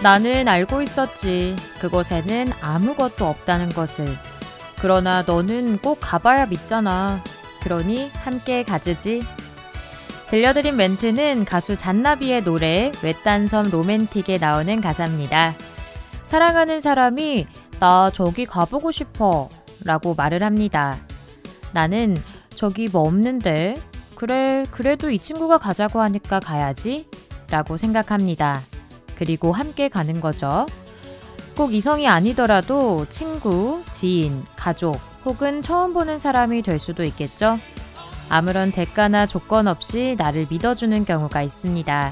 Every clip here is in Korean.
나는 알고 있었지. 그곳에는 아무것도 없다는 것을. 그러나 너는 꼭 가봐야 믿잖아. 그러니 함께 가주지. 들려드린 멘트는 가수 잔나비의 노래 외딴 섬 로맨틱에 나오는 가사입니다. 사랑하는 사람이 나 저기 가보고 싶어 라고 말을 합니다. 나는 저기 뭐 없는데 그래 그래도 이 친구가 가자고 하니까 가야지 라고 생각합니다. 그리고 함께 가는 거죠. 꼭 이성이 아니더라도 친구, 지인, 가족 혹은 처음 보는 사람이 될 수도 있겠죠. 아무런 대가나 조건 없이 나를 믿어주는 경우가 있습니다.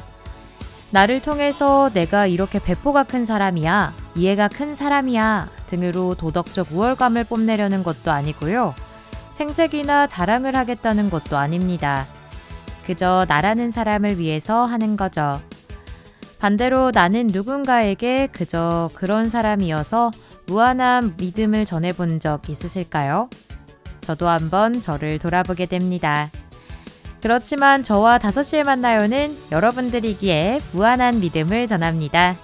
나를 통해서 내가 이렇게 배포가 큰 사람이야, 이해가 큰 사람이야 등으로 도덕적 우월감을 뽐내려는 것도 아니고요. 생색이나 자랑을 하겠다는 것도 아닙니다. 그저 나라는 사람을 위해서 하는 거죠. 반대로 나는 누군가에게 그저 그런 사람이어서 무한한 믿음을 전해본 적 있으실까요? 저도 한번 저를 돌아보게 됩니다. 그렇지만 저와 5시에 만나요는 여러분들이기에 무한한 믿음을 전합니다.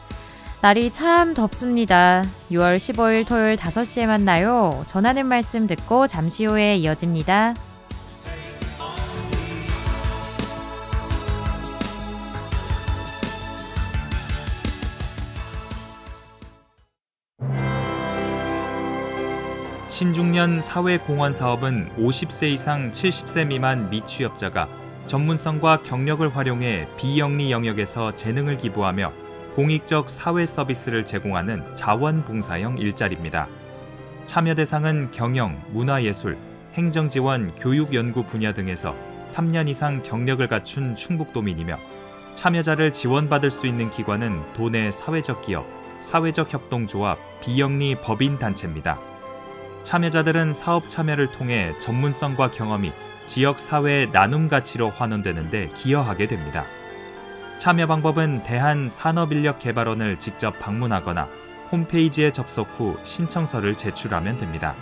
날이 참 덥습니다. 6월 15일 토요일 5시에 만나요. 전하는 말씀 듣고 잠시 후에 이어집니다. 신중년 사회공헌 사업은 50세 이상 70세 미만 미취업자가 전문성과 경력을 활용해 비영리 영역에서 재능을 기부하며 공익적 사회 서비스를 제공하는 자원봉사형 일자리입니다. 참여 대상은 경영, 문화예술, 행정지원, 교육연구 분야 등에서 3년 이상 경력을 갖춘 충북도민이며 참여자를 지원받을 수 있는 기관은 도내 사회적 기업, 사회적 협동조합, 비영리 법인단체입니다. 참여자들은 사업 참여를 통해 전문성과 경험이 지역 사회의 나눔 가치로 환원되는 데 기여하게 됩니다. 참여 방법은 대한산업인력개발원을 직접 방문하거나 홈페이지에 접속 후 신청서를 제출하면 됩니다.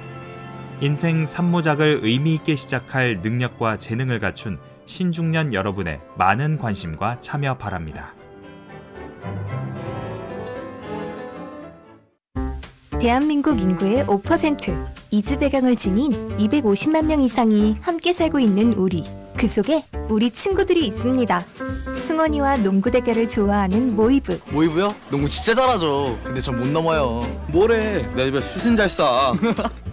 인생 산모작을 의미 있게 시작할 능력과 재능을 갖춘 신중년 여러분의 많은 관심과 참여 바랍니다. 대한민국 인구의 5%, 이주 배경을 지닌 250만 명 이상이 함께 살고 있는 우리. 그 속에 우리 친구들이 있습니다. 승원이와 농구 대결을 좋아하는 모이브. 모이브요? 농구 진짜 잘하죠. 근데 전 못 넘어요. 뭐래, 내 집에 슛은 잘 쏴.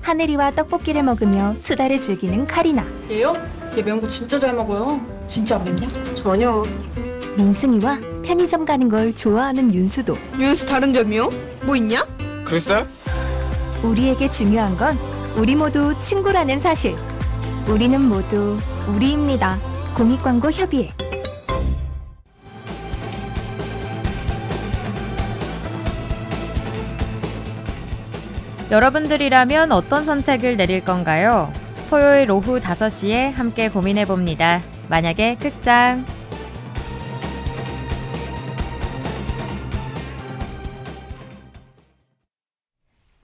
하늘이와 떡볶이를 먹으며 수다를 즐기는 카리나. 얘요? 얘 매운 거 진짜 잘 먹어요. 진짜 안 맵냐? 전혀. 민승이와 편의점 가는 걸 좋아하는 윤수도. 윤수 다른 점이요? 뭐 있냐? 글쎄? 우리에게 중요한 건 우리 모두 친구라는 사실. 우리는 모두 우리입니다. 공익광고 협의회. 여러분들이라면 어떤 선택을 내릴 건가요? 토요일 오후 5시에 함께 고민해봅니다. 만약에 끝장.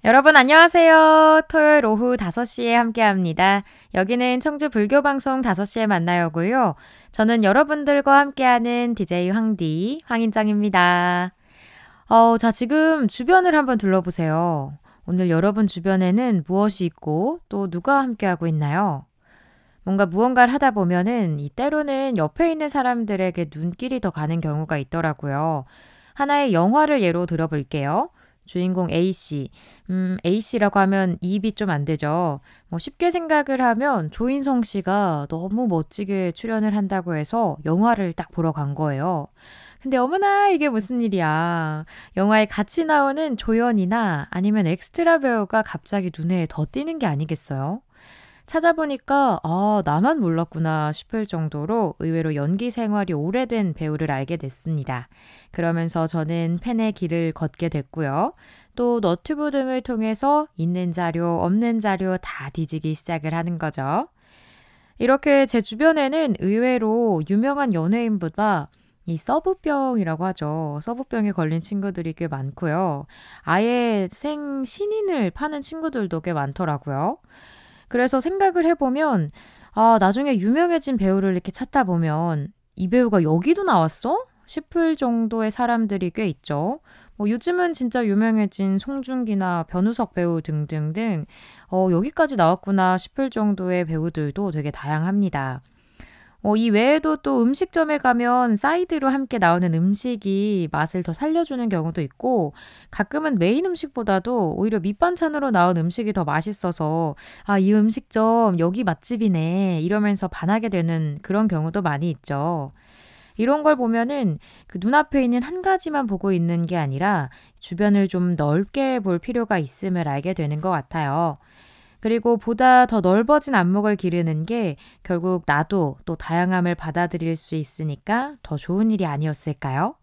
여러분 안녕하세요. 토요일 오후 5시에 함께합니다. 여기는 청주 불교방송 5시에 만나요고요. 저는 여러분들과 함께하는 DJ 황디, 황인정입니다. 자, 지금 주변을 한번 둘러보세요. 오늘 여러분 주변에는 무엇이 있고 또 누가 함께하고 있나요? 뭔가 무언가를 하다 보면은 때로는 옆에 있는 사람들에게 눈길이 더 가는 경우가 있더라고요. 하나의 영화를 예로 들어볼게요. 주인공 A씨. A씨라고 하면 이입이 좀 안 되죠. 쉽게 생각을 하면 조인성 씨가 너무 멋지게 출연을 한다고 해서 영화를 딱 보러 간 거예요. 근데 어머나 이게 무슨 일이야. 영화에 같이 나오는 조연이나 아니면 엑스트라 배우가 갑자기 눈에 더 띄는 게 아니겠어요? 찾아보니까 나만 몰랐구나 싶을 정도로 의외로 연기 생활이 오래된 배우를 알게 됐습니다. 그러면서 저는 팬의 길을 걷게 됐고요. 또 너튜브 등을 통해서 있는 자료, 없는 자료 다 뒤지기 시작을 하는 거죠. 이렇게 제 주변에는 의외로 유명한 연예인보다 이 서브병이라고 하죠. 서브병에 걸린 친구들이 꽤 많고요. 아예 생 신인을 파는 친구들도 꽤 많더라고요. 그래서 생각을 해보면 나중에 유명해진 배우를 이렇게 찾다 보면 이 배우가 여기도 나왔어? 싶을 정도의 사람들이 꽤 있죠. 요즘은 진짜 유명해진 송중기나 변우석 배우 등등등 여기까지 나왔구나 싶을 정도의 배우들도 되게 다양합니다. 이 외에도 또 음식점에 가면 사이드로 함께 나오는 음식이 맛을 더 살려주는 경우도 있고 가끔은 메인 음식보다도 오히려 밑반찬으로 나온 음식이 더 맛있어서 아, 이 음식점 여기 맛집이네 이러면서 반하게 되는 그런 경우도 많이 있죠. 이런 걸 보면은 그 눈앞에 있는 한 가지만 보고 있는 게 아니라 주변을 좀 넓게 볼 필요가 있음을 알게 되는 것 같아요. 그리고 보다 더 넓어진 안목을 기르는 게 결국 나도 또 다양함을 받아들일 수 있으니까 더 좋은 일이 아니었을까요?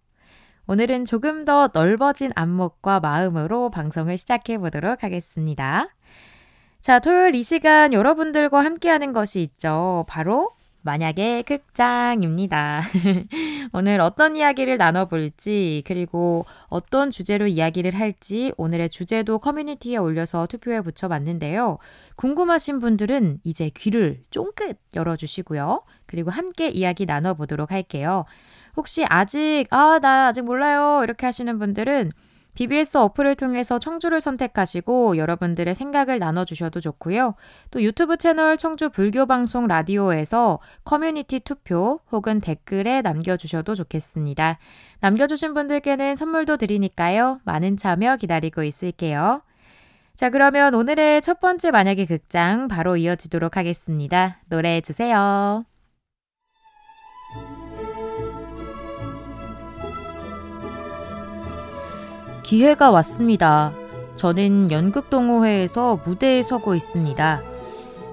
오늘은 조금 더 넓어진 안목과 마음으로 방송을 시작해 보도록 하겠습니다. 자, 토요일 이 시간 여러분들과 함께하는 것이 있죠. 바로 만약의 극장입니다. 오늘 어떤 이야기를 나눠볼지 그리고 어떤 주제로 이야기를 할지 오늘의 주제도 커뮤니티에 올려서 투표에 붙여봤는데요. 궁금하신 분들은 이제 귀를 쫑긋 열어주시고요. 그리고 함께 이야기 나눠보도록 할게요. 혹시 나 아직 몰라요 이렇게 하시는 분들은 BBS 어플을 통해서 청주를 선택하시고 여러분들의 생각을 나눠주셔도 좋고요. 또 유튜브 채널 청주 불교방송 라디오에서 커뮤니티 투표 혹은 댓글에 남겨주셔도 좋겠습니다. 남겨주신 분들께는 선물도 드리니까요. 많은 참여 기다리고 있을게요. 자, 그러면 오늘의 첫 번째 만약의 극장 바로 이어지도록 하겠습니다. 노래 주세요. 기회가 왔습니다. 저는 연극동호회에서 무대에 서고 있습니다.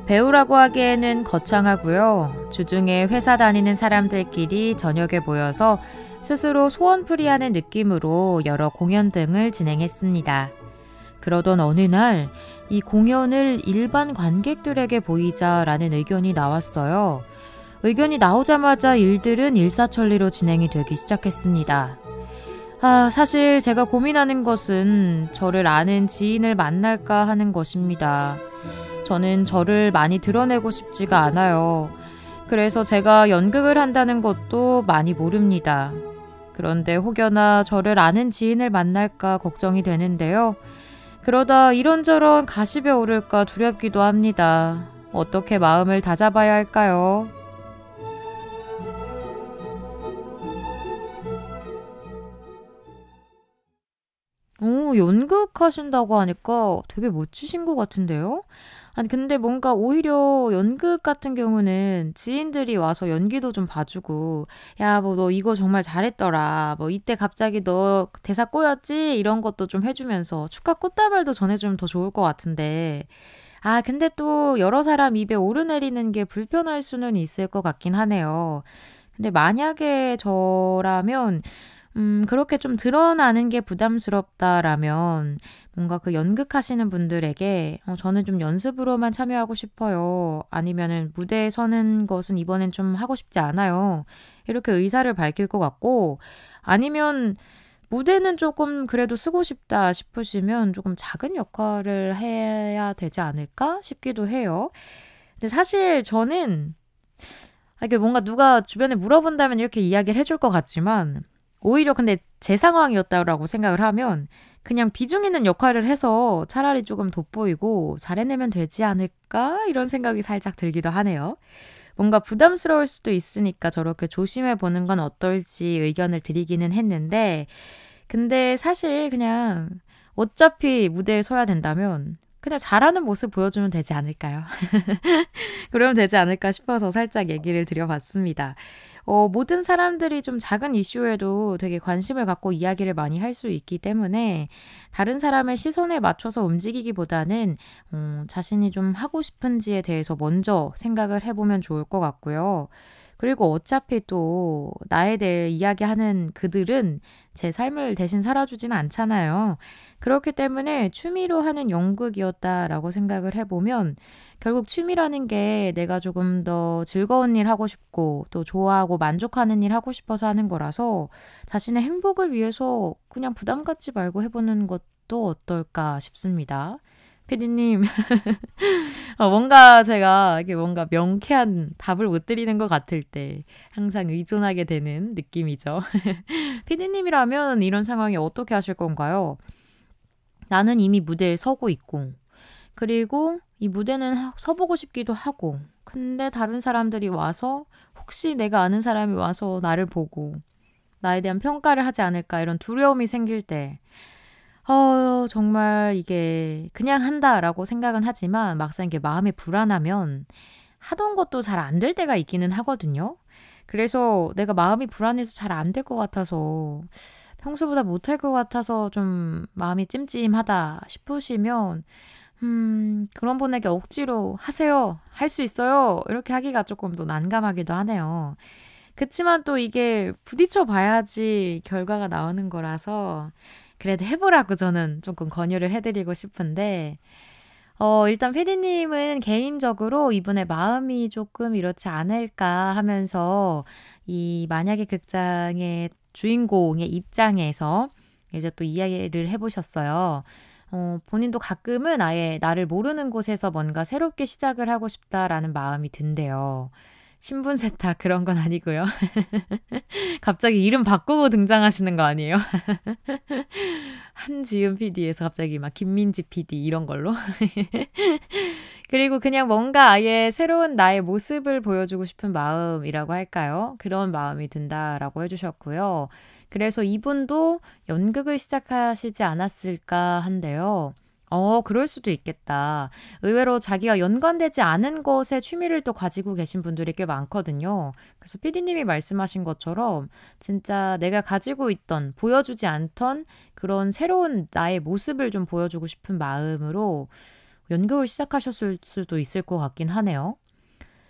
배우라고 하기에는 거창하고요. 주중에 회사 다니는 사람들끼리 저녁에 모여서 스스로 소원풀이하는 느낌으로 여러 공연 등을 진행했습니다. 그러던 어느 날 이 공연을 일반 관객들에게 보이자라는 의견이 나왔어요. 의견이 나오자마자 일들은 일사천리로 진행이 되기 시작했습니다. 사실 제가 고민하는 것은 저를 아는 지인을 만날까 하는 것입니다. 저는 저를 많이 드러내고 싶지가 않아요. 그래서 제가 연극을 한다는 것도 많이 모릅니다. 그런데 혹여나 저를 아는 지인을 만날까 걱정이 되는데요. 그러다 이런저런 가십에 오를까 두렵기도 합니다. 어떻게 마음을 다잡아야 할까요? 연극 하신다고 하니까 되게 멋지신 것 같은데요? 아니, 근데 뭔가 오히려 연극 같은 경우는 지인들이 와서 연기도 좀 봐주고, 야, 뭐, 너 이거 정말 잘했더라. 뭐, 이때 갑자기 너 대사 꼬였지? 이런 것도 좀 해주면서 축하 꽃다발도 전해주면 더 좋을 것 같은데. 근데 또 여러 사람 입에 오르내리는 게 불편할 수는 있을 것 같긴 하네요. 근데 만약에 저라면, 그렇게 좀 드러나는 게 부담스럽다라면 뭔가 그 연극하시는 분들에게 저는 좀 연습으로만 참여하고 싶어요. 아니면은 무대에 서는 것은 이번엔 좀 하고 싶지 않아요. 이렇게 의사를 밝힐 것 같고 아니면 무대는 조금 그래도 쓰고 싶다 싶으시면 조금 작은 역할을 해야 되지 않을까 싶기도 해요. 근데 사실 저는 이게 뭔가 누가 주변에 물어본다면 이렇게 이야기를 해줄 것 같지만 오히려 근데 제 상황이었다고 생각을 하면 그냥 비중 있는 역할을 해서 차라리 조금 돋보이고 잘해내면 되지 않을까? 이런 생각이 살짝 들기도 하네요. 뭔가 부담스러울 수도 있으니까 저렇게 조심해 보는 건 어떨지 의견을 드리기는 했는데 근데 사실 그냥 어차피 무대에 서야 된다면 그냥 잘하는 모습 보여주면 되지 않을까요? 그러면 되지 않을까 싶어서 살짝 얘기를 드려봤습니다. 모든 사람들이 좀 작은 이슈에도 되게 관심을 갖고 이야기를 많이 할 수 있기 때문에 다른 사람의 시선에 맞춰서 움직이기보다는 자신이 좀 하고 싶은지에 대해서 먼저 생각을 해보면 좋을 것 같고요. 그리고 어차피 또 나에 대해 이야기하는 그들은 제 삶을 대신 살아주지는 않잖아요. 그렇기 때문에 취미로 하는 연극이었다라고 생각을 해보면 결국 취미라는 게 내가 조금 더 즐거운 일 하고 싶고 또 좋아하고 만족하는 일 하고 싶어서 하는 거라서 자신의 행복을 위해서 그냥 부담 갖지 말고 해보는 것도 어떨까 싶습니다. 피디님, 뭔가 제가 이게 뭔가 명쾌한 답을 못 드리는 것 같을 때 항상 의존하게 되는 느낌이죠. 피디님이라면 이런 상황에 어떻게 하실 건가요? 나는 이미 무대에 서고 있고, 그리고 이 무대는 서보고 싶기도 하고, 근데 다른 사람들이 와서 혹시 내가 아는 사람이 와서 나를 보고 나에 대한 평가를 하지 않을까 이런 두려움이 생길 때 정말 이게 그냥 한다라고 생각은 하지만 막상 이게 마음이 불안하면 하던 것도 잘 안 될 때가 있기는 하거든요. 그래서 내가 마음이 불안해서 잘 안 될 것 같아서 평소보다 못할 것 같아서 좀 마음이 찜찜하다 싶으시면 그런 분에게 억지로 하세요. 할 수 있어요. 이렇게 하기가 조금 더 난감하기도 하네요. 그치만 또 이게 부딪혀 봐야지 결과가 나오는 거라서 그래도 해보라고 저는 조금 권유를 해드리고 싶은데 일단 피디님은 개인적으로 이분의 마음이 조금 이렇지 않을까 하면서 이 만약에 극장의 주인공의 입장에서 이제 또 이야기를 해보셨어요. 본인도 가끔은 아예 나를 모르는 곳에서 뭔가 새롭게 시작을 하고 싶다라는 마음이 든대요. 신분 세탁 그런 건 아니고요. 갑자기 이름 바꾸고 등장하시는 거 아니에요? 한지은 PD에서 갑자기 막 김민지 PD 이런 걸로. 그리고 그냥 뭔가 아예 새로운 나의 모습을 보여주고 싶은 마음이라고 할까요? 그런 마음이 든다라고 해주셨고요. 그래서 이분도 연극을 시작하시지 않았을까 한데요. 그럴 수도 있겠다. 의외로 자기가 연관되지 않은 것에 취미를 또 가지고 계신 분들이 꽤 많거든요. 그래서 피디님이 말씀하신 것처럼 진짜 내가 가지고 있던, 보여주지 않던 그런 새로운 나의 모습을 좀 보여주고 싶은 마음으로 연극을 시작하셨을 수도 있을 것 같긴 하네요.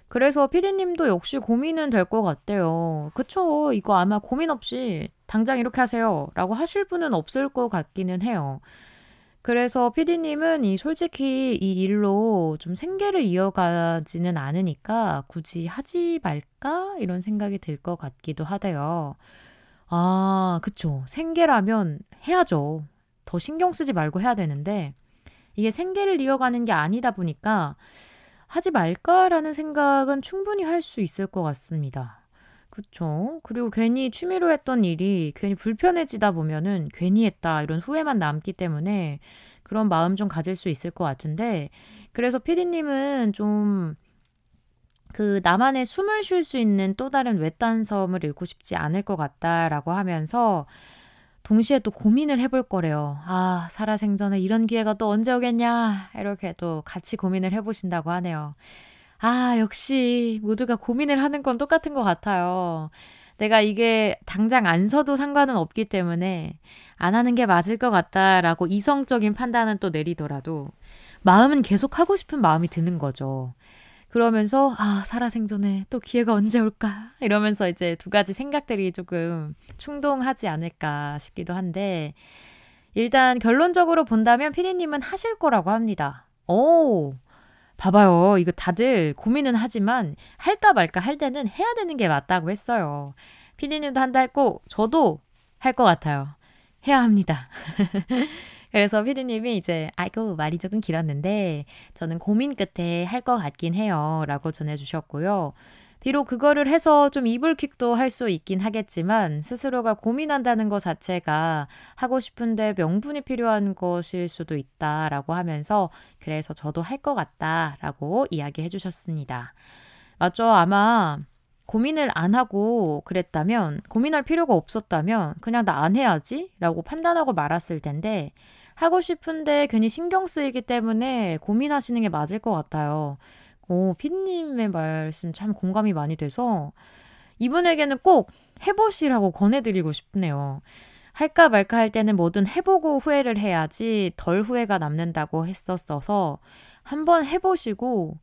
그래서 피디님도 역시 고민은 될 것 같대요. 그쵸? 이거 아마 고민 없이 당장 이렇게 하세요 라고 하실 분은 없을 것 같기는 해요. 그래서 피디님은 솔직히 이 일로 좀 생계를 이어가지는 않으니까 굳이 하지 말까? 이런 생각이 들 것 같기도 하대요. 아, 그쵸. 생계라면 해야죠. 더 신경 쓰지 말고 해야 되는데 이게 생계를 이어가는 게 아니다 보니까 하지 말까라는 생각은 충분히 할 수 있을 것 같습니다. 그쵸. 그리고 괜히 취미로 했던 일이 괜히 불편해지다 보면은 괜히 했다 이런 후회만 남기 때문에 그런 마음 좀 가질 수 있을 것 같은데 그래서 피디님은 좀 나만의 숨을 쉴 수 있는 또 다른 외딴 섬을 잃고 싶지 않을 것 같다라고 하면서 동시에 또 고민을 해볼 거래요. 아, 살아생전에 이런 기회가 또 언제 오겠냐 이렇게 또 같이 고민을 해보신다고 하네요. 아, 역시 모두가 고민을 하는 건 똑같은 것 같아요. 내가 이게 당장 안 서도 상관은 없기 때문에 안 하는 게 맞을 것 같다라고 이성적인 판단은 또 내리더라도 마음은 계속 하고 싶은 마음이 드는 거죠. 그러면서 살아생전에 또 기회가 언제 올까? 이러면서 이제 두 가지 생각들이 조금 충동하지 않을까 싶기도 한데 일단 결론적으로 본다면 피디님은 하실 거라고 합니다. 오, 봐봐요. 이거 다들 고민은 하지만 할까 말까 할 때는 해야 되는 게 맞다고 했어요. 피디님도 한다 했고 저도 할 것 같아요. 해야 합니다. 그래서 피디님이 이제 아이고 말이 조금 길었는데 저는 고민 끝에 할 것 같긴 해요 라고 전해주셨고요. 비록 그거를 해서 좀 이불킥도 할 수 있긴 하겠지만 스스로가 고민한다는 것 자체가 하고 싶은데 명분이 필요한 것일 수도 있다라고 하면서 그래서 저도 할 것 같다라고 이야기해 주셨습니다. 맞죠? 아마 고민을 안 하고 그랬다면 고민할 필요가 없었다면 그냥 나 안 해야지 라고 판단하고 말았을 텐데 하고 싶은데 괜히 신경 쓰이기 때문에 고민하시는 게 맞을 것 같아요. 피디님의 말씀 참 공감이 많이 돼서 이분에게는 꼭 해보시라고 권해드리고 싶네요. 할까 말까 할 때는 뭐든 해보고 후회를 해야지 덜 후회가 남는다고 했었어서 한번 해보시고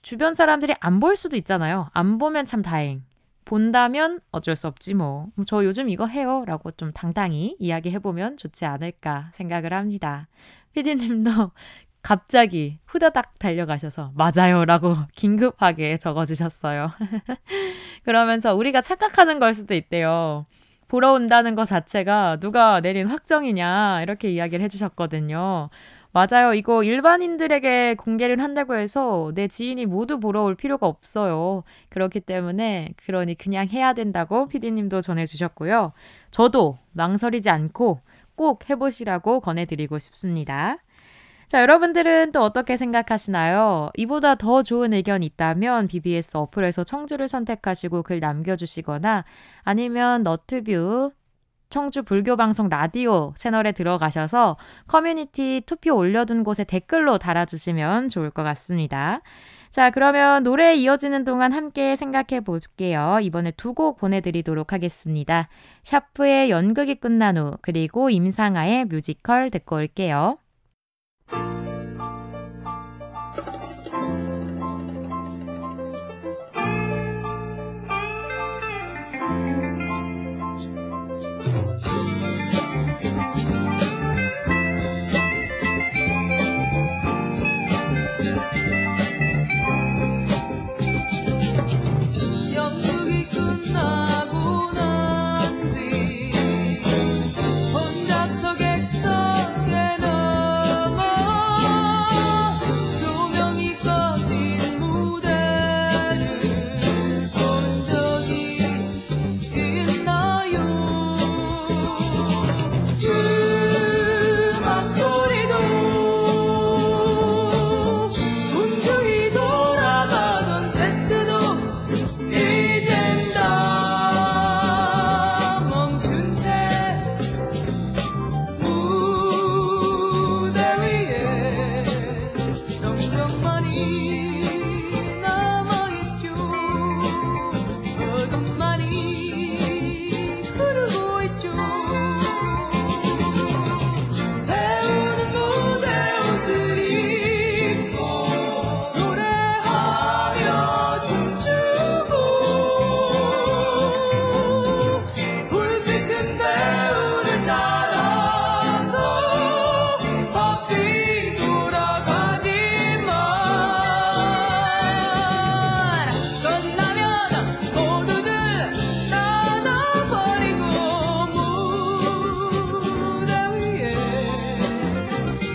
주변 사람들이 안 볼 수도 있잖아요. 안 보면 참 다행. 본다면 어쩔 수 없지 뭐. 저 요즘 이거 해요 라고 좀 당당히 이야기해보면 좋지 않을까 생각을 합니다. 피디님도 갑자기 후다닥 달려가셔서 맞아요 라고 긴급하게 적어주셨어요. 그러면서 우리가 착각하는 걸 수도 있대요. 보러 온다는 것 자체가 누가 내린 확정이냐 이렇게 이야기를 해주셨거든요. 맞아요. 이거 일반인들에게 공개를 한다고 해서 내 지인이 모두 보러 올 필요가 없어요. 그렇기 때문에 그냥 해야 된다고 PD님도 전해주셨고요. 저도 망설이지 않고 꼭 해보시라고 권해드리고 싶습니다. 자, 여러분들은 또 어떻게 생각하시나요? 이보다 더 좋은 의견 있다면 BBS 어플에서 청주를 선택하시고 글 남겨주시거나 아니면 너튜브 청주 불교방송 라디오 채널에 들어가셔서 커뮤니티 투표 올려둔 곳에 댓글로 달아주시면 좋을 것 같습니다. 자, 그러면 노래 이어지는 동안 함께 생각해 볼게요. 이번에 두 곡 보내드리도록 하겠습니다. 샤프의 연극이 끝난 후 그리고 임상아의 뮤지컬 듣고 올게요. 연극이 끝나고 난 뒤 혼자서 객석에 넘어 조명이 꺼진 무대를 본 적이 있나요? 음악 소리도 분주히 돌아가던 세트도 이젠 다 멈춘 채 무대 위에 정적만이 남아있죠. 어둠만이 흐르고 있죠. 배우는 무대 옷을 입고 노래하며 춤추고 불빛은 배우를 따라서 바삐 돌아가지만 끝나면 모두들 나눠버리고 무대 위에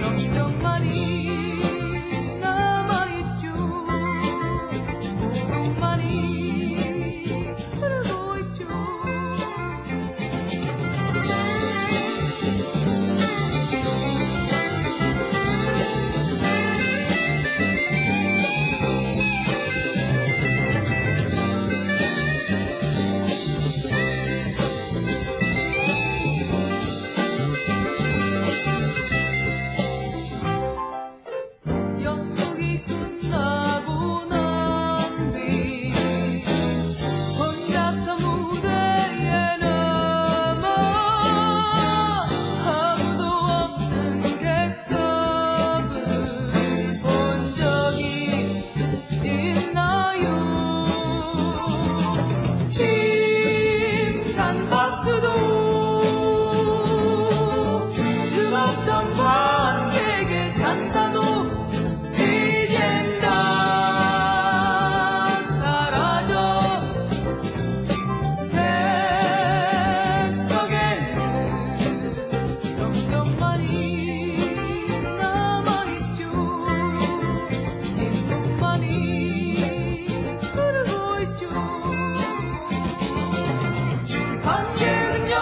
정적만이 남아있죠. 고통만이 흐르고 있죠. 연극이 끝나고 난 뒤 혼자서 무대에 넘어 아무도 없는 객석을 본 적이 있나요? 힘찬 박수도 뜨겁던 관객의 찬사도 이젠 다 사라져 객석에는 정적만이 남아있죠. 진동만이 흐르고 있죠. 관객은요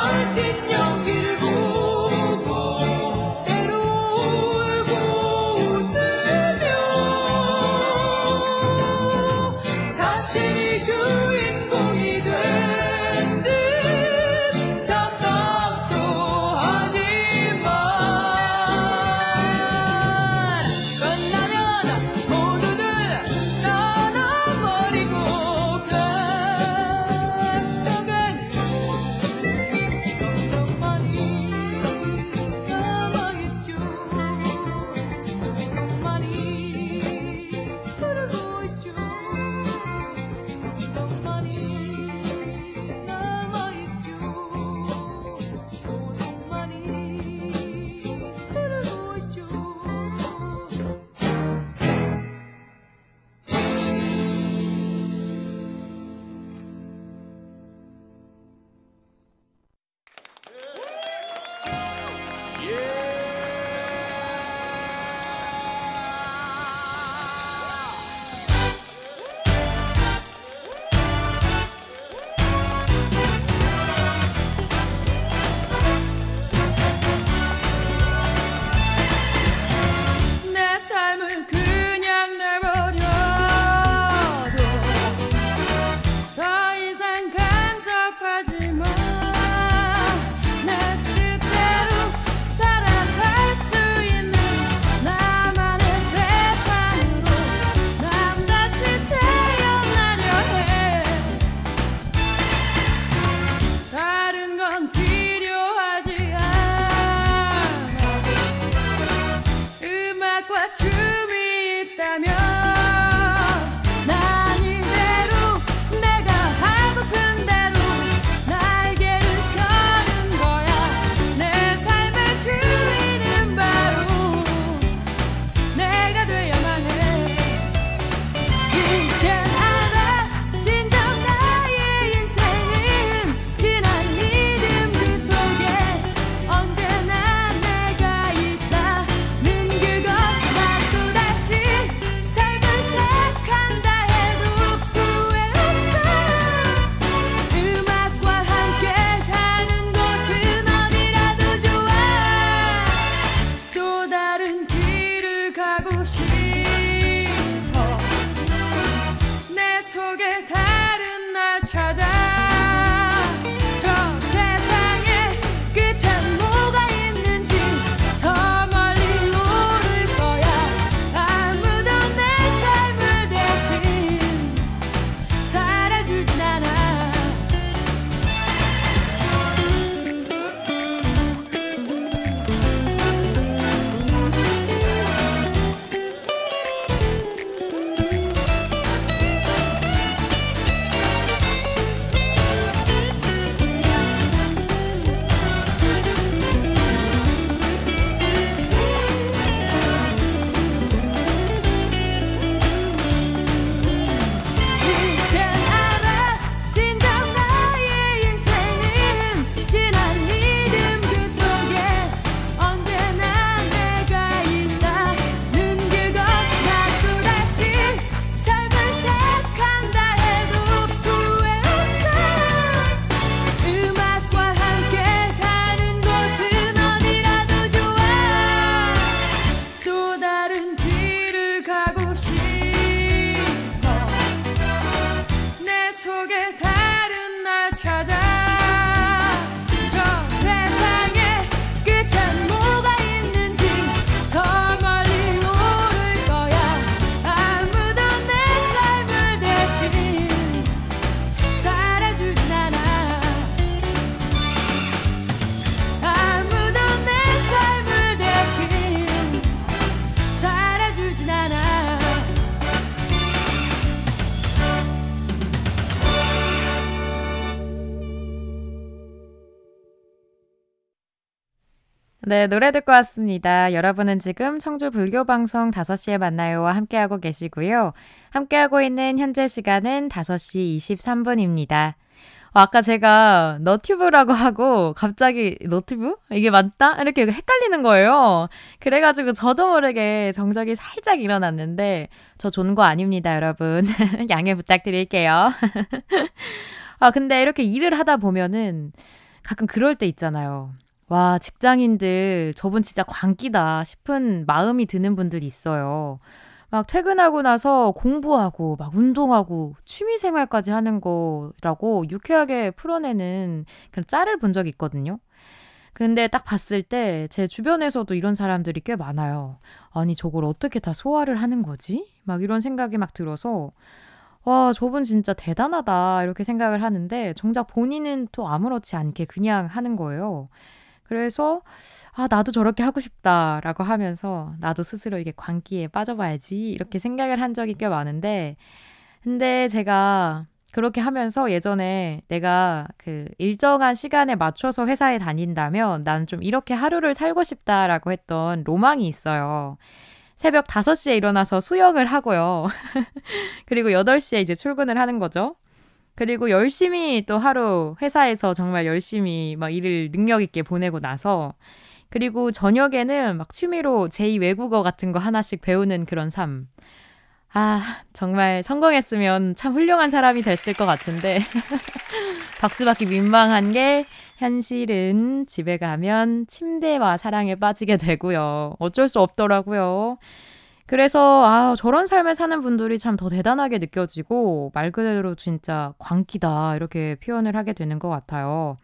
네, 노래 듣고 왔습니다. 여러분은 지금 청주 불교방송 5시에 만나요와 함께하고 계시고요. 함께하고 있는 현재 시간은 5시 23분입니다. 아까 제가 너튜브라고 하고 갑자기 너튜브? 이게 맞다? 이렇게 헷갈리는 거예요. 그래가지고 저도 모르게 정적이 살짝 일어났는데 저 존거 아닙니다, 여러분. 양해 부탁드릴게요. 근데 이렇게 일을 하다 보면은 가끔 그럴 때 있잖아요. 와, 직장인들 저분 진짜 광기다 싶은 마음이 드는 분들이 있어요. 막 퇴근하고 나서 공부하고 막 운동하고 취미생활까지 하는 거라고 유쾌하게 풀어내는 그런 짤을 본 적이 있거든요. 근데 딱 봤을 때 제 주변에서도 이런 사람들이 꽤 많아요. 아니, 저걸 어떻게 다 소화를 하는 거지? 막 이런 생각이 막 들어서 와, 저분 진짜 대단하다 이렇게 생각을 하는데 정작 본인은 또 아무렇지 않게 그냥 하는 거예요. 그래서 나도 저렇게 하고 싶다라고 하면서 나도 스스로 이게 광기에 빠져봐야지 이렇게 생각을 한 적이 꽤 많은데 근데 제가 그렇게 하면서 예전에 내가 그 일정한 시간에 맞춰서 회사에 다닌다면 나는 좀 이렇게 하루를 살고 싶다라고 했던 로망이 있어요. 새벽 5시에 일어나서 수영을 하고요. 그리고 8시에 이제 출근을 하는 거죠. 그리고 열심히 또 하루 회사에서 정말 열심히 막 일을 능력 있게 보내고 나서 그리고 저녁에는 막 취미로 제2 외국어 같은 거 하나씩 배우는 그런 삶. 정말 성공했으면 참 훌륭한 사람이 됐을 것 같은데 박수받기 민망한 게 현실은 집에 가면 침대와 사랑에 빠지게 되고요. 어쩔 수 없더라고요. 그래서 저런 삶을 사는 분들이 참 더 대단하게 느껴지고 말 그대로 진짜 광기다 이렇게 표현을 하게 되는 것 같아요.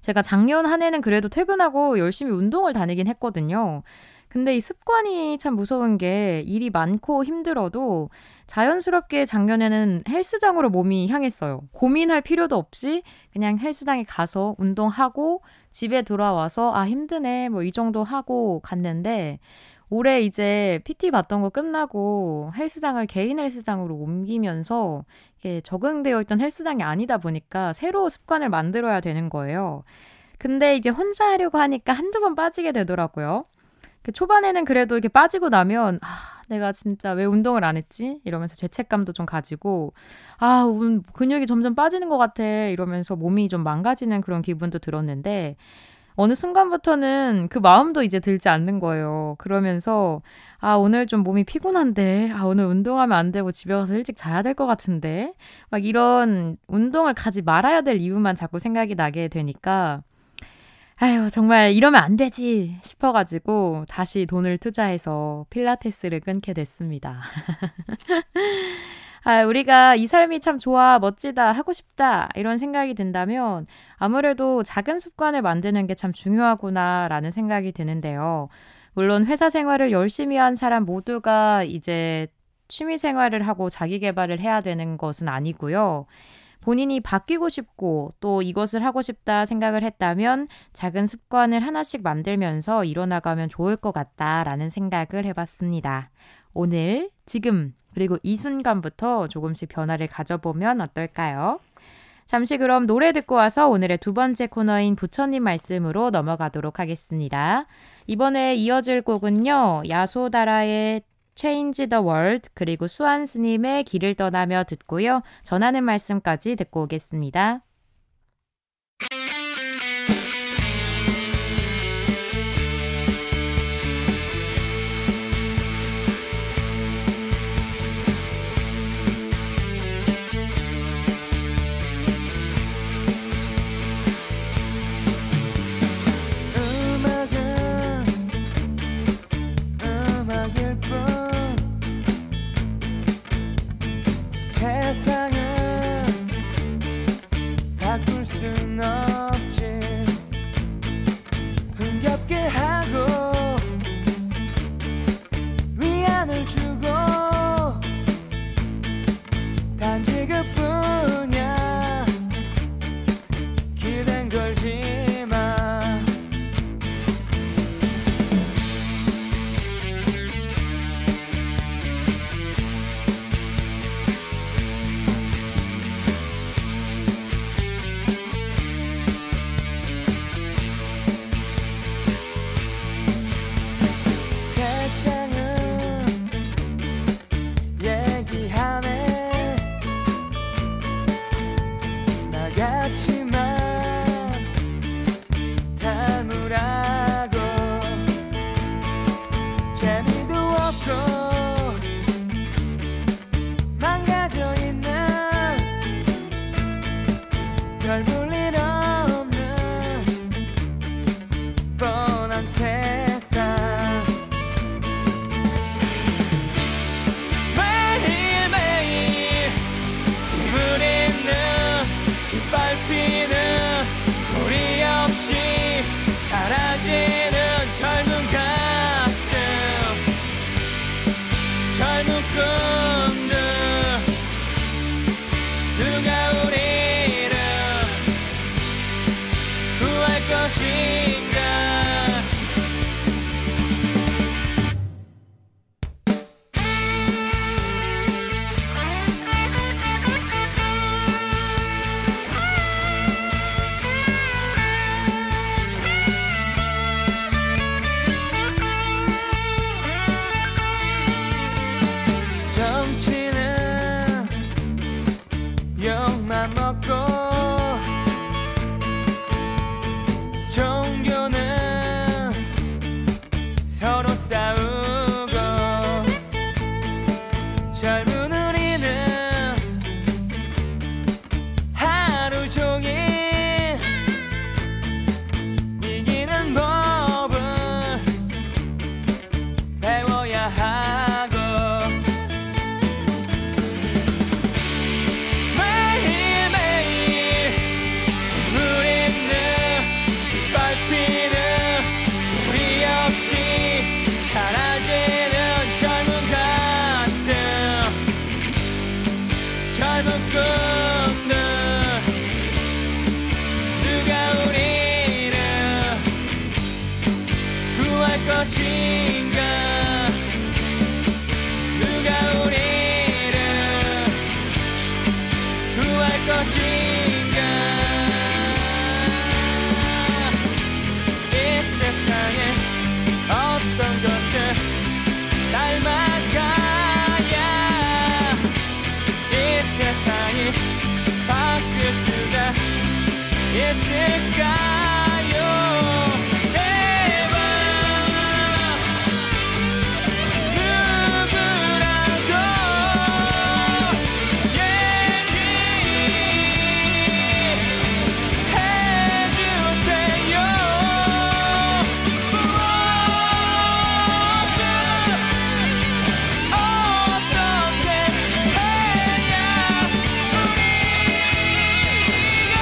제가 작년 한 해는 그래도 퇴근하고 열심히 운동을 다니긴 했거든요. 근데 이 습관이 참 무서운 게 일이 많고 힘들어도 자연스럽게 작년에는 헬스장으로 몸이 향했어요. 고민할 필요도 없이 그냥 헬스장에 가서 운동하고 집에 돌아와서 힘드네 뭐 이 정도 하고 갔는데 올해 이제 PT 받던 거 끝나고 헬스장을 개인 헬스장으로 옮기면서 이게 적응되어 있던 헬스장이 아니다 보니까 새로 습관을 만들어야 되는 거예요. 근데 이제 혼자 하려고 하니까 한두 번 빠지게 되더라고요. 초반에는 그래도 이렇게 빠지고 나면 내가 진짜 왜 운동을 안 했지? 이러면서 죄책감도 좀 가지고 근육이 점점 빠지는 것 같아 이러면서 몸이 좀 망가지는 그런 기분도 들었는데 어느 순간부터는 그 마음도 이제 들지 않는 거예요. 그러면서 오늘 좀 몸이 피곤한데 오늘 운동하면 안 되고 집에 가서 일찍 자야 될 것 같은데 막 이런 운동을 가지 말아야 될 이유만 자꾸 생각이 나게 되니까 정말 이러면 안 되지 싶어가지고 다시 돈을 투자해서 필라테스를 끊게 됐습니다. 우리가 이 삶이 참 좋아, 멋지다, 하고 싶다 이런 생각이 든다면 아무래도 작은 습관을 만드는 게 참 중요하구나라는 생각이 드는데요. 물론 회사 생활을 열심히 한 사람 모두가 이제 취미 생활을 하고 자기 개발을 해야 되는 것은 아니고요. 본인이 바뀌고 싶고 또 이것을 하고 싶다 생각을 했다면 작은 습관을 하나씩 만들면서 이뤄나가면 좋을 것 같다라는 생각을 해봤습니다. 오늘, 지금, 그리고 이 순간부터 조금씩 변화를 가져보면 어떨까요? 잠시 그럼 노래 듣고 와서 오늘의 두 번째 코너인 부처님 말씀으로 넘어가도록 하겠습니다. 이번에 이어질 곡은요. 야소다라의 Change the World 그리고 수한 스님의 길을 떠나며 듣고요. 전하는 말씀까지 듣고 오겠습니다. 세상은 것인가. 정치는 욕만 먹고 종교는 서로 싸우고 젊은 우리는 하루 종일 이기는 법을 배워야 하고 매일매일 우리는 짓밟히는 소리 없이 사라지는 젊은 가슴 젊은 꿈들 누가 우리를 구할 것인가. 누가 우리를 구할 것인가. 이 세상에 어떤 것을 닮아가야 이 세상이 바뀔 수가 있을까요. 제발 누구라도 얘기해주세요. 무엇을 어떻게 해야 우리가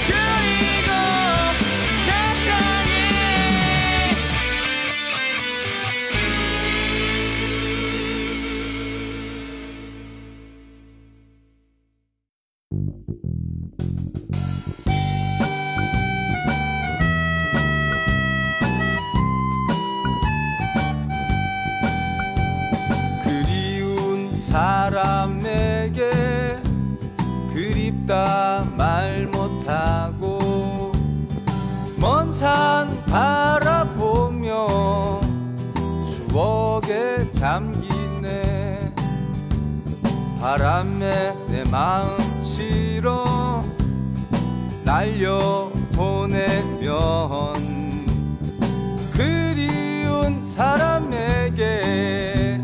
그리고 세상이 그리운 사람에게 그립다 말 못하고 먼 산 바라보며 추억에 잠기네. 바람에 내 마음 실어 날려보내면 그리운 사람에게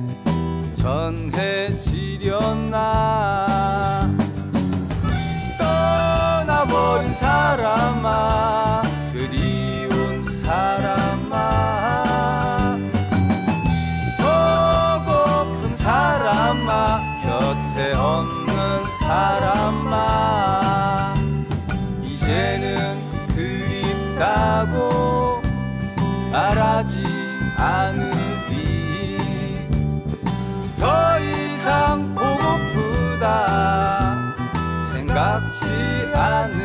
전해지려나. 떠나버린 사람아 그리운 사람아 보고픈 사람아 곁에 없는 사람아 이제는 그립다고 말하지 않으리. 더 이상 보고프다 생각지 않으리.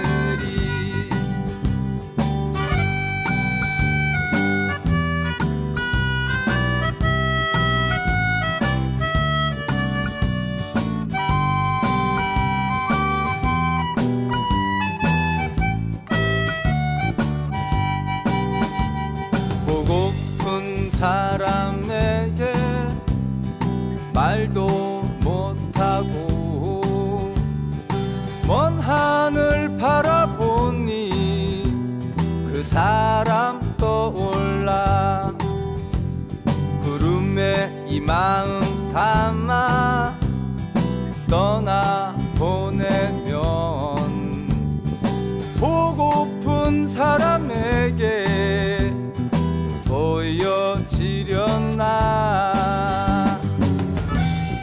보고픈 사람에게 말도 못하고 먼 하늘 바라보니 그 사람 떠올라. 구름에 이 마음 담아 떠나보내면 보고픈 사람에게 보여지려나.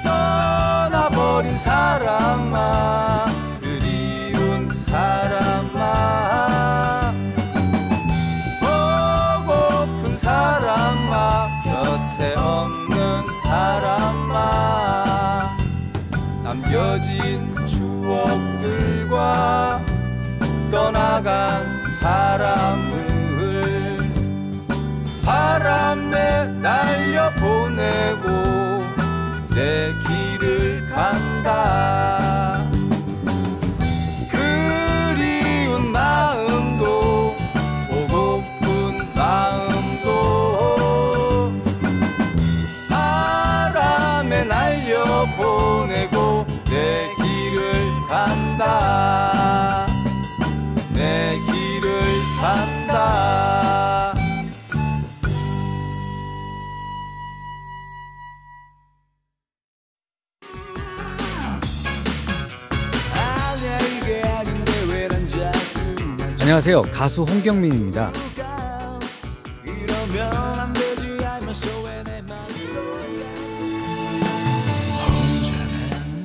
떠나버린 사람아 그리운 사람아 보고픈 사람아 곁에 없는 사람아 남겨진 추억들과 떠나간 안녕하세요. 가수 홍경민입니다.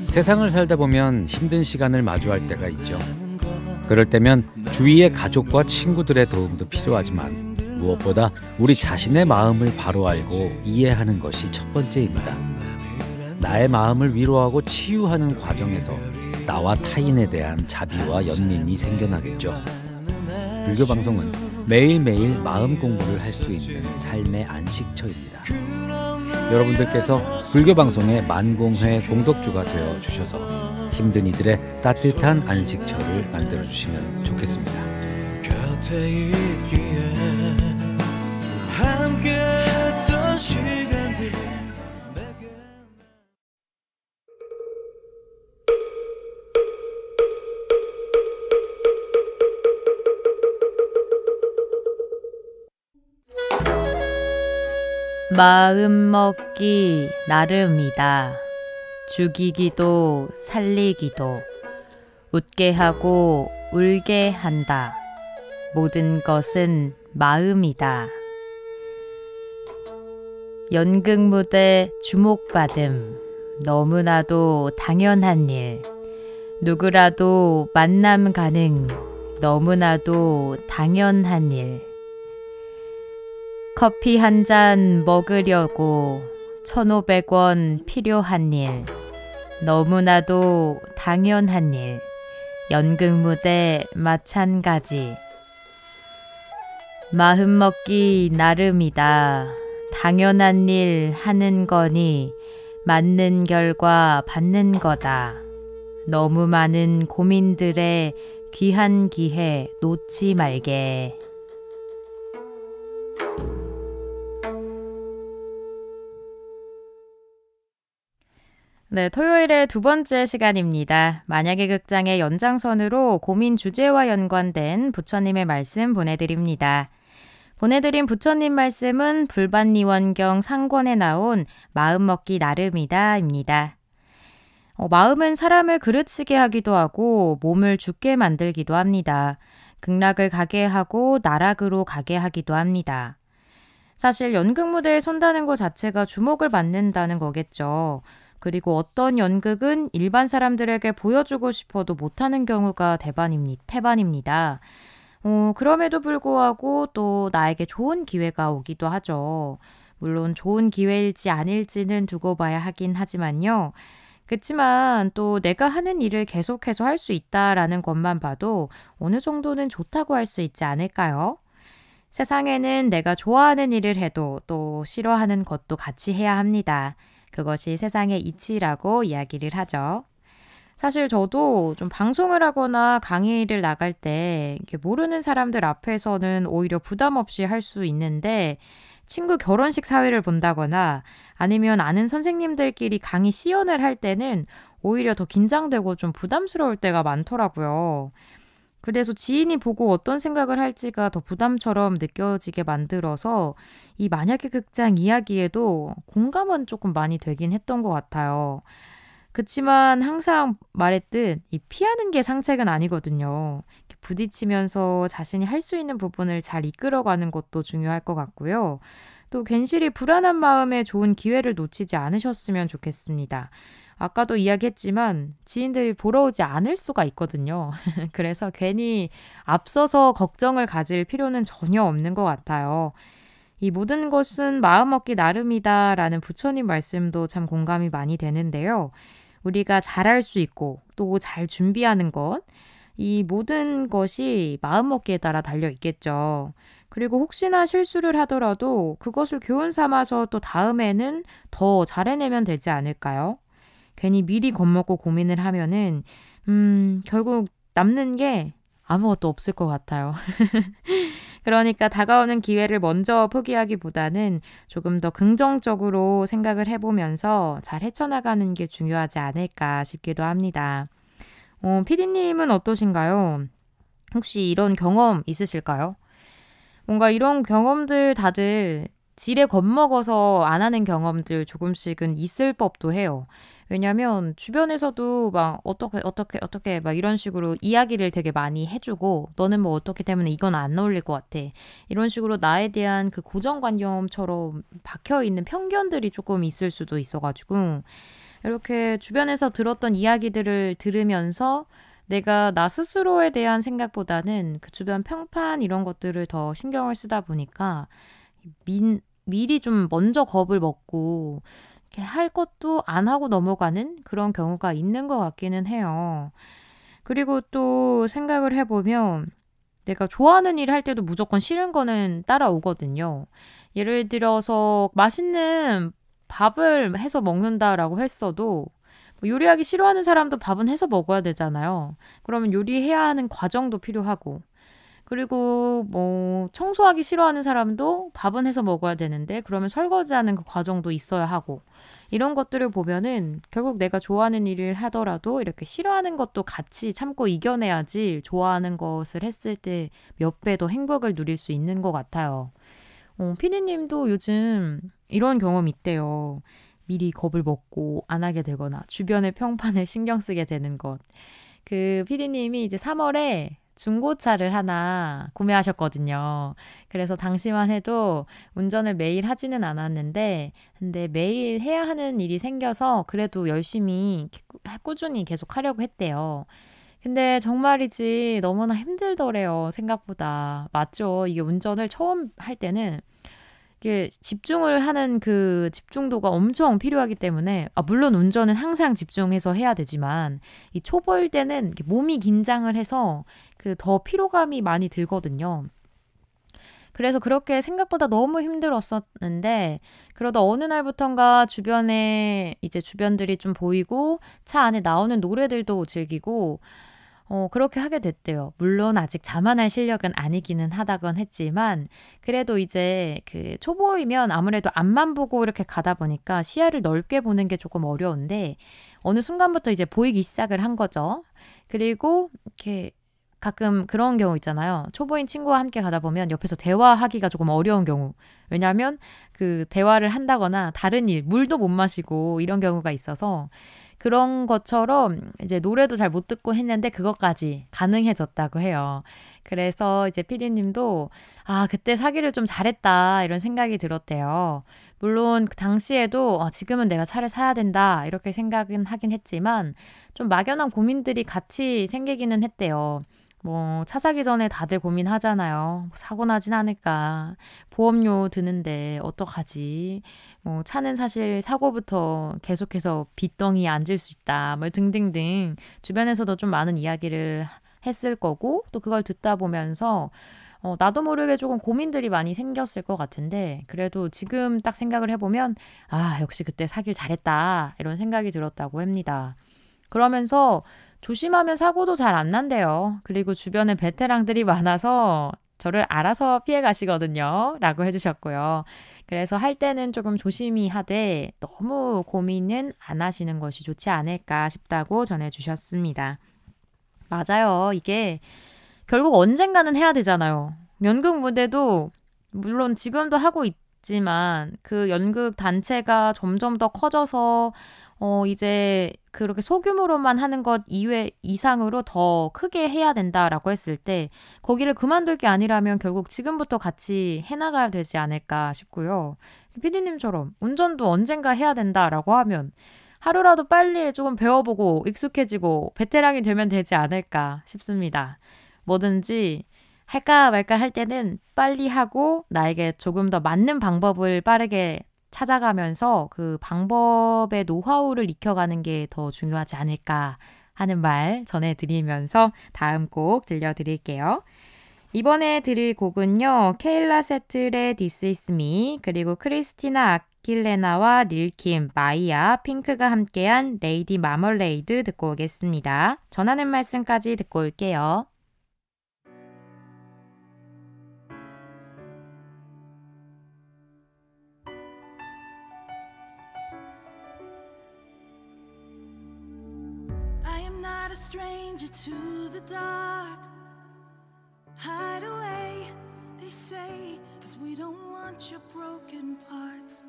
세상을 살다 보면 힘든 시간을 마주할 때가 있죠. 그럴 때면 주위의 가족과 친구들의 도움도 필요하지만 무엇보다 우리 자신의 마음을 바로 알고 이해하는 것이 첫 번째입니다. 나의 마음을 위로하고 치유하는 과정에서 나와 타인에 대한 자비와 연민이 생겨나겠죠. 불교 방송은 매일매일 마음 공부를 할 수 있는 삶의 안식처입니다. 여러분들께서 불교 방송의 만공회 공덕주가 되어 주셔서 힘든 이들의 따뜻한 안식처를 만들어 주시면 좋겠습니다. 곁에 있기에 함께했던 시간들 마음 먹기 나름이다. 죽이기도 살리기도 웃게 하고 울게 한다. 모든 것은 마음이다. 연극무대 주목받음 너무나도 당연한 일. 누구라도 만남 가능 너무나도 당연한 일. 커피 한 잔 먹으려고 1,500원 필요한 일. 너무나도 당연한 일. 연극무대 마찬가지. 마음 먹기 나름이다. 당연한 일 하는 거니 맞는 결과 받는 거다. 너무 많은 고민들의 귀한 기회 놓지 말게. 네, 토요일의 두 번째 시간입니다. 만약의 극장의 연장선으로 고민 주제와 연관된 부처님의 말씀 보내드립니다. 보내드린 부처님 말씀은 불반니원경 상권에 나온 마음 먹기 나름이다 입니다. 마음은 사람을 그르치게 하기도 하고 몸을 죽게 만들기도 합니다. 극락을 가게 하고 나락으로 가게 하기도 합니다. 사실 연극 무대에 선다는 것 자체가 주목을 받는다는 거겠죠. 그리고 어떤 연극은 일반 사람들에게 보여주고 싶어도 못하는 경우가 태반입니다. 그럼에도 불구하고 또 나에게 좋은 기회가 오기도 하죠. 물론 좋은 기회일지 아닐지는 두고 봐야 하긴 하지만요. 그치만 또 내가 하는 일을 계속해서 할 수 있다라는 것만 봐도 어느 정도는 좋다고 할 수 있지 않을까요? 세상에는 내가 좋아하는 일을 해도 또 싫어하는 것도 같이 해야 합니다. 그것이 세상의 이치라고 이야기를 하죠. 사실 저도 좀 방송을 하거나 강의를 나갈 때 이렇게 모르는 사람들 앞에서는 오히려 부담 없이 할 수 있는데 친구 결혼식 사회를 본다거나 아니면 아는 선생님들끼리 강의 시연을 할 때는 오히려 더 긴장되고 좀 부담스러울 때가 많더라고요. 그래서 지인이 보고 어떤 생각을 할지가 더 부담처럼 느껴지게 만들어서 이 만약의 극장 이야기에도 공감은 조금 많이 되긴 했던 것 같아요. 그치만 항상 말했듯 이 피하는 게 상책은 아니거든요. 부딪히면서 자신이 할 수 있는 부분을 잘 이끌어가는 것도 중요할 것 같고요. 또 괜시리 불안한 마음에 좋은 기회를 놓치지 않으셨으면 좋겠습니다. 아까도 이야기했지만 지인들이 보러 오지 않을 수가 있거든요. 그래서 괜히 앞서서 걱정을 가질 필요는 전혀 없는 것 같아요. 이 모든 것은 마음먹기 나름이다라는 부처님 말씀도 참 공감이 많이 되는데요. 우리가 잘할 수 있고 또 잘 준비하는 것, 이 모든 것이 마음먹기에 따라 달려 있겠죠. 그리고 혹시나 실수를 하더라도 그것을 교훈 삼아서 또 다음에는 더 잘해내면 되지 않을까요? 괜히 미리 겁먹고 고민을 하면은 결국 남는 게 아무것도 없을 것 같아요. 그러니까 다가오는 기회를 먼저 포기하기보다는 조금 더 긍정적으로 생각을 해보면서 잘 헤쳐나가는 게 중요하지 않을까 싶기도 합니다. 피디님은 어떠신가요? 혹시 이런 경험 있으실까요? 뭔가 이런 경험들 다들 지레 겁먹어서 안 하는 경험들 조금씩은 있을 법도 해요. 왜냐면 주변에서도 막 어떻게 막 이런 식으로 이야기를 되게 많이 해주고 너는 뭐 어떻기 때문에 이건 안 어울릴 것 같아. 이런 식으로 나에 대한 그 고정관념처럼 박혀있는 편견들이 조금 있을 수도 있어가지고 이렇게 주변에서 들었던 이야기들을 들으면서 내가 나 스스로에 대한 생각보다는 그 주변 평판 이런 것들을 더 신경을 쓰다 보니까 미리 좀 먼저 겁을 먹고 이렇게 할 것도 안 하고 넘어가는 그런 경우가 있는 것 같기는 해요. 그리고 또 생각을 해보면 내가 좋아하는 일 할 때도 무조건 싫은 거는 따라오거든요. 예를 들어서 맛있는 밥을 해서 먹는다라고 했어도 요리하기 싫어하는 사람도 밥은 해서 먹어야 되잖아요. 그러면 요리해야 하는 과정도 필요하고 그리고 뭐 청소하기 싫어하는 사람도 밥은 해서 먹어야 되는데 그러면 설거지하는 그 과정도 있어야 하고 이런 것들을 보면은 결국 내가 좋아하는 일을 하더라도 이렇게 싫어하는 것도 같이 참고 이겨내야지 좋아하는 것을 했을 때 몇 배 더 행복을 누릴 수 있는 것 같아요. 피디님도 요즘 이런 경험이 있대요. 미리 겁을 먹고 안 하게 되거나 주변의 평판을 신경 쓰게 되는 것. 그 피디님이 이제 3월에 중고차를 하나 구매하셨거든요. 그래서 당시만 해도 운전을 매일 하지는 않았는데 근데 매일 해야 하는 일이 생겨서 그래도 열심히 꾸준히 계속 하려고 했대요. 근데 정말이지 너무나 힘들더래요. 생각보다. 맞죠? 이게 운전을 처음 할 때는 이게 집중을 하는 그 집중도가 엄청 필요하기 때문에 물론 운전은 항상 집중해서 해야 되지만 이 초보일 때는 몸이 긴장을 해서 그 더 피로감이 많이 들거든요. 그래서 그렇게 생각보다 너무 힘들었었는데 그러다 어느 날부턴가 주변에 이제 주변들이 좀 보이고 차 안에 나오는 노래들도 즐기고 그렇게 하게 됐대요. 물론 아직 자만할 실력은 아니기는 하다곤 했지만 그래도 이제 그 초보이면 아무래도 앞만 보고 이렇게 가다 보니까 시야를 넓게 보는 게 조금 어려운데 어느 순간부터 이제 보이기 시작을 한 거죠. 그리고 이렇게 가끔 그런 경우 있잖아요. 초보인 친구와 함께 가다 보면 옆에서 대화하기가 조금 어려운 경우. 왜냐하면 그 대화를 한다거나 다른 일, 물도 못 마시고 이런 경우가 있어서 그런 것처럼 이제 노래도 잘 못 듣고 했는데 그것까지 가능해졌다고 해요. 그래서 이제 피디님도 그때 사기를 좀 잘했다 이런 생각이 들었대요. 물론 그 당시에도 지금은 내가 차를 사야 된다 이렇게 생각은 하긴 했지만 좀 막연한 고민들이 같이 생기기는 했대요. 뭐 차 사기 전에 다들 고민하잖아요. 사고 나진 않을까. 보험료 드는데 어떡하지. 차는 사실 사고부터 계속해서 빚덩이에 앉을 수 있다. 뭐 등등등 주변에서도 좀 많은 이야기를 했을 거고 또 그걸 듣다 보면서 나도 모르게 조금 고민들이 많이 생겼을 것 같은데 그래도 지금 딱 생각을 해보면 역시 그때 사길 잘했다 이런 생각이 들었다고 합니다. 그러면서 조심하면 사고도 잘 안 난대요. 그리고 주변에 베테랑들이 많아서 저를 알아서 피해 가시거든요. 라고 해주셨고요. 그래서 할 때는 조금 조심히 하되 너무 고민은 안 하시는 것이 좋지 않을까 싶다고 전해주셨습니다. 맞아요. 이게 결국 언젠가는 해야 되잖아요. 연극 무대도 물론 지금도 하고 있지만 그 연극 단체가 점점 더 커져서 이제 그렇게 소규모로만 하는 것 이상으로 더 크게 해야 된다라고 했을 때 거기를 그만둘 게 아니라면 결국 지금부터 같이 해나가야 되지 않을까 싶고요. 피디님처럼 운전도 언젠가 해야 된다라고 하면 하루라도 빨리 조금 배워보고 익숙해지고 베테랑이 되면 되지 않을까 싶습니다. 뭐든지 할까 말까 할 때는 빨리 하고 나에게 조금 더 맞는 방법을 빠르게 찾아가면서 그 방법의 노하우를 익혀가는 게 더 중요하지 않을까 하는 말 전해드리면서 다음 곡 들려드릴게요. 이번에 들을 곡은요. 케일라 세틀의 This Is Me 그리고 크리스티나 아킬레나와 릴킴, 마이아, 핑크가 함께한 레이디 마멀레이드 듣고 오겠습니다. 전하는 말씀까지 듣고 올게요. Not a stranger to the dark. Hide away, they say, 'cause we don't want your broken parts.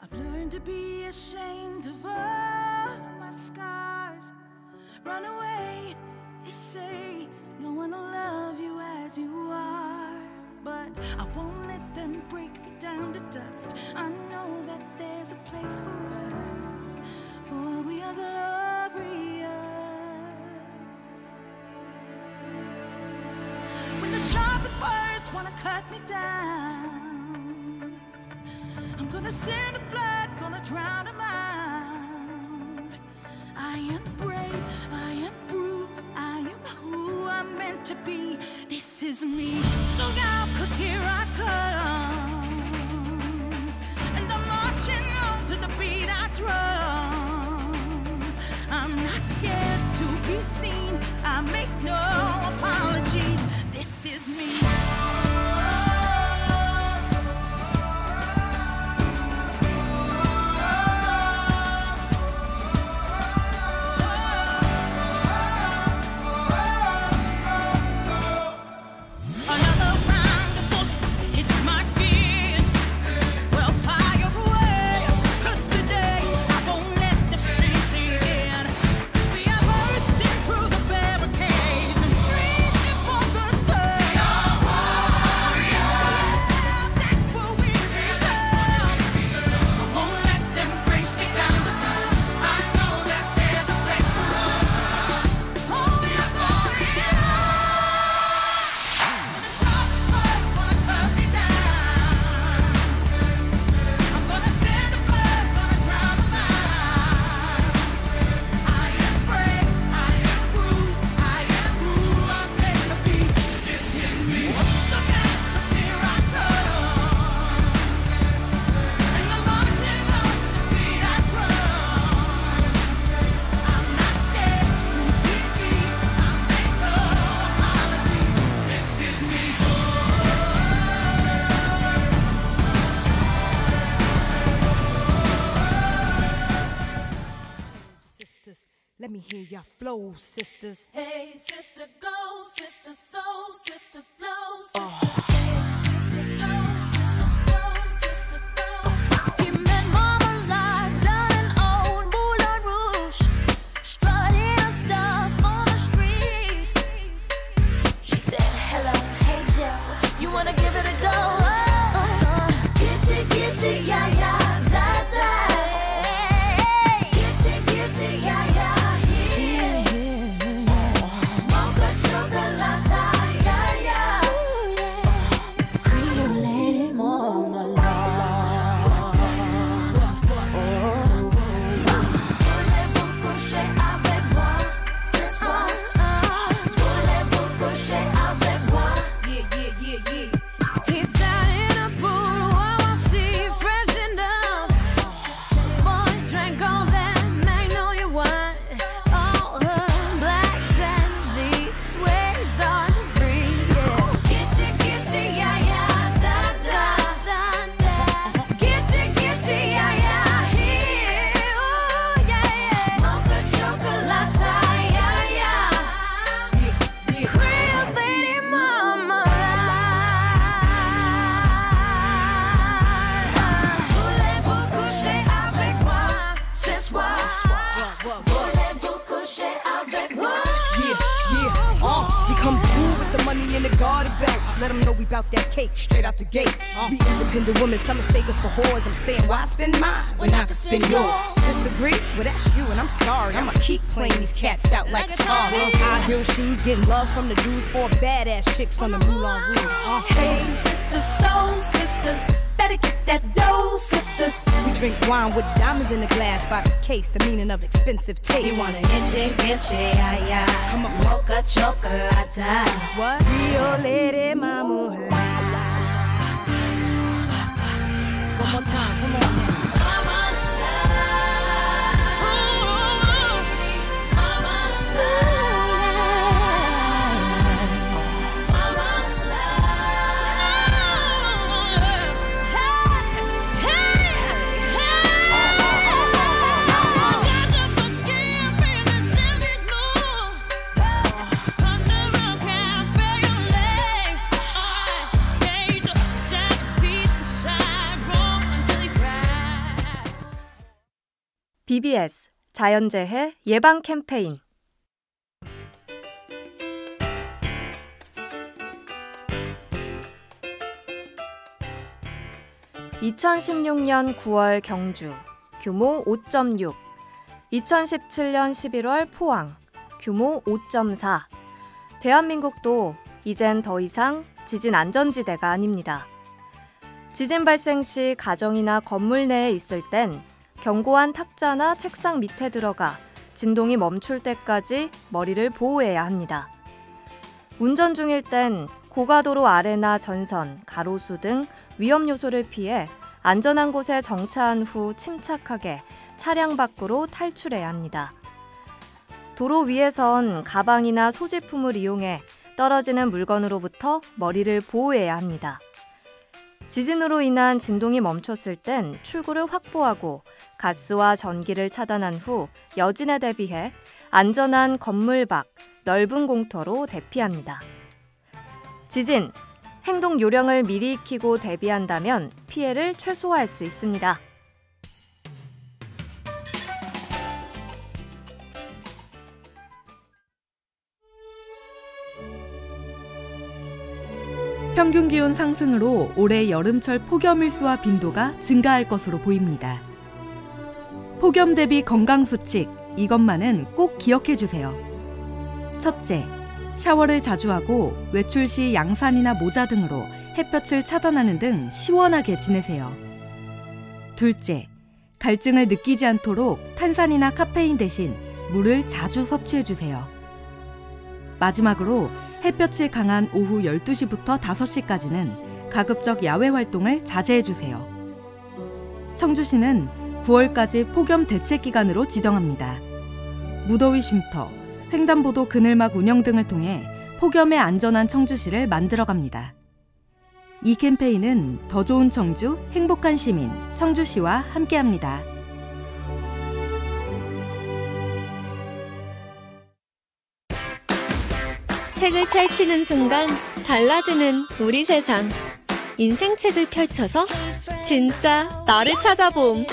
I've learned to be ashamed of all scars. Run away, they say. No one will love you as you are. But I won't let them break me down to dust. I know that there's a place for us, for we are glorious. When the sharpest words wanna cut me down, I'm gonna send the blood, gonna drown them out. I am brave, I am bruised, I am who I'm meant to be. This is me. Look out, 'cause here I come, and I'm marching on to the beat I drum. I'm not scared to be seen, I make no apologies. This is me. Let me hear your flow, sisters. Hey, sister, go, sister, soul, sister, flow, sister. Hey, sister, go, sister, soul, sister, go. He met Mama Lot down in old Moulin Rouge, strutting her stuff on the street. She said, hello, hey, Joe, you wanna give it a go? Get you, yeah, yeah, da-da. Get you, yeah, yeah. Let them know we bout that cake straight out the gate. We independent women, some mistake us for whores. I'm saying, why spend mine when I can spend yours? Disagree? Well, that's you, and I'm sorry. I'ma keep playing these cats out like a car. High heel shoes, getting love from the Jews, 4 badass chicks from the Moulin Rouge. Hey, sisters, soul sisters, better get that dough, sisters. We drink wine with diamonds in the glass by the case, the meaning of expensive taste. You wanna get you, yeah, yeah. Come on, mocha chocolate. What? Rio Lady Mama. One more time, come on now. BBS 자연재해 예방 캠페인. (2016년 9월) 경주 규모 5.6, 2017년 11월 포항 규모 5.4. 대한민국도 이젠 더 이상 지진 안전지대가 아닙니다. 지진 발생 시 가정이나 건물 내에 있을 땐 견고한 탁자나 책상 밑에 들어가 진동이 멈출 때까지 머리를 보호해야 합니다. 운전 중일 땐 고가도로 아래나 전선, 가로수 등 위험 요소를 피해 안전한 곳에 정차한 후 침착하게 차량 밖으로 탈출해야 합니다. 도로 위에선 가방이나 소지품을 이용해 떨어지는 물건으로부터 머리를 보호해야 합니다. 지진으로 인한 진동이 멈췄을 땐 출구를 확보하고 가스와 전기를 차단한 후 여진에 대비해 안전한 건물 밖 넓은 공터로 대피합니다. 지진, 행동 요령을 미리 익히고 대비한다면 피해를 최소화할 수 있습니다. 평균 기온 상승으로 올해 여름철 폭염 일수와 빈도가 증가할 것으로 보입니다. 폭염 대비 건강 수칙, 이것만은 꼭 기억해 주세요. 첫째, 샤워를 자주 하고 외출 시 양산이나 모자 등으로 햇볕을 차단하는 등 시원하게 지내세요. 둘째, 갈증을 느끼지 않도록 탄산이나 카페인 대신 물을 자주 섭취해 주세요. 마지막으로 햇볕이 강한 오후 12시부터 5시까지는 가급적 야외 활동을 자제해 주세요. 청주시는 9월까지 폭염 대책 기간으로 지정합니다. 무더위 쉼터, 횡단보도 그늘막 운영 등을 통해 폭염에 안전한 청주시를 만들어갑니다. 이 캠페인은 더 좋은 청주, 행복한 시민, 청주시와 함께합니다. 책을 펼치는 순간 달라지는 우리 세상. 인생책을 펼쳐서 진짜 나를 찾아봄.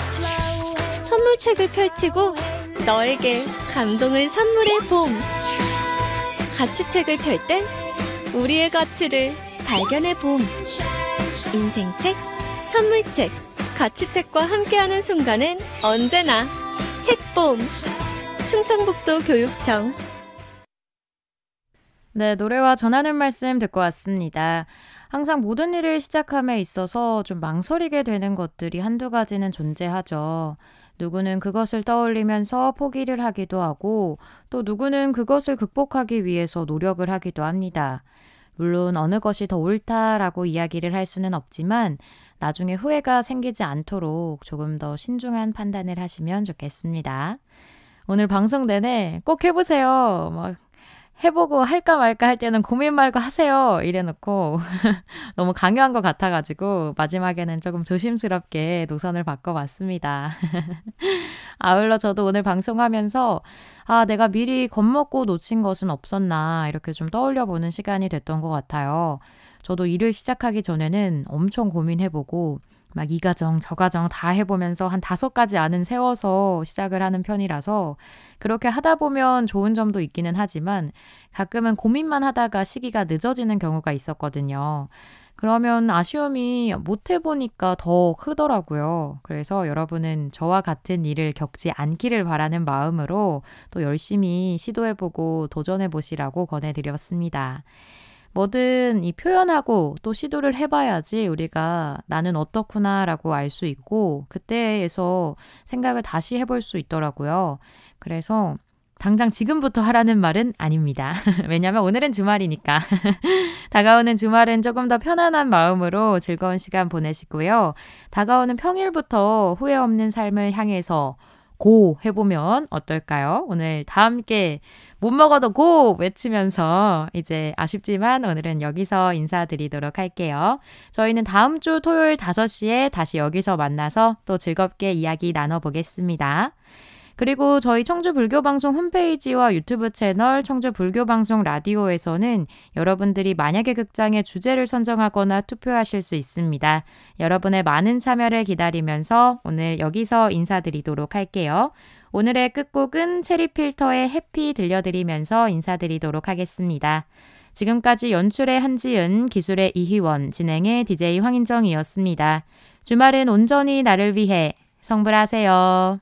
선물책을 펼치고 너에게 감동을 선물해 봄. 가치책을 펼 땐 우리의 가치를 발견해 봄. 인생책, 선물책, 가치책과 함께하는 순간은 언제나 책봄. 충청북도 교육청. 네, 노래와 전하는 말씀 듣고 왔습니다. 항상 모든 일을 시작함에 있어서 좀 망설이게 되는 것들이 한두 가지는 존재하죠. 누구는 그것을 떠올리면서 포기를 하기도 하고 또 누구는 그것을 극복하기 위해서 노력을 하기도 합니다. 물론 어느 것이 더 옳다라고 이야기를 할 수는 없지만 나중에 후회가 생기지 않도록 조금 더 신중한 판단을 하시면 좋겠습니다. 오늘 방송 내내 꼭 해보세요. 막 해보고 할까 말까 할 때는 고민 말고 하세요 이래놓고 너무 강요한 것 같아가지고 마지막에는 조금 조심스럽게 노선을 바꿔봤습니다. 아울러 저도 오늘 방송하면서 내가 미리 겁먹고 놓친 것은 없었나 이렇게 좀 떠올려보는 시간이 됐던 것 같아요. 저도 일을 시작하기 전에는 엄청 고민해보고 막 이 과정 저 과정 다 해보면서 한 5가지 안은 세워서 시작을 하는 편이라서 그렇게 하다 보면 좋은 점도 있기는 하지만 가끔은 고민만 하다가 시기가 늦어지는 경우가 있었거든요. 그러면 아쉬움이 못 해보니까 더 크더라고요. 그래서 여러분은 저와 같은 일을 겪지 않기를 바라는 마음으로 또 열심히 시도해보고 도전해보시라고 권해드렸습니다. 뭐든 이 표현하고 또 시도를 해봐야지 우리가 나는 어떻구나라고 알 수 있고 그때에서 생각을 다시 해볼 수 있더라고요. 그래서 당장 지금부터 하라는 말은 아닙니다. 왜냐하면 오늘은 주말이니까. 다가오는 주말은 조금 더 편안한 마음으로 즐거운 시간 보내시고요. 다가오는 평일부터 후회 없는 삶을 향해서 고 해보면 어떨까요? 오늘 다 함께 못 먹어도 고 외치면서 이제 아쉽지만 오늘은 여기서 인사드리도록 할게요. 저희는 다음 주 토요일 5시에 다시 여기서 만나서 또 즐겁게 이야기 나눠보겠습니다. 그리고 저희 청주불교방송 홈페이지와 유튜브 채널 청주불교방송 라디오에서는 여러분들이 만약에 극장의 주제를 선정하거나 투표하실 수 있습니다. 여러분의 많은 참여를 기다리면서 오늘 여기서 인사드리도록 할게요. 오늘의 끝곡은 체리필터의 해피 들려드리면서 인사드리도록 하겠습니다. 지금까지 연출의 한지은, 기술의 이희원, 진행의 DJ 황인정이었습니다. 주말은 온전히 나를 위해 성불하세요.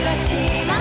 그렇지만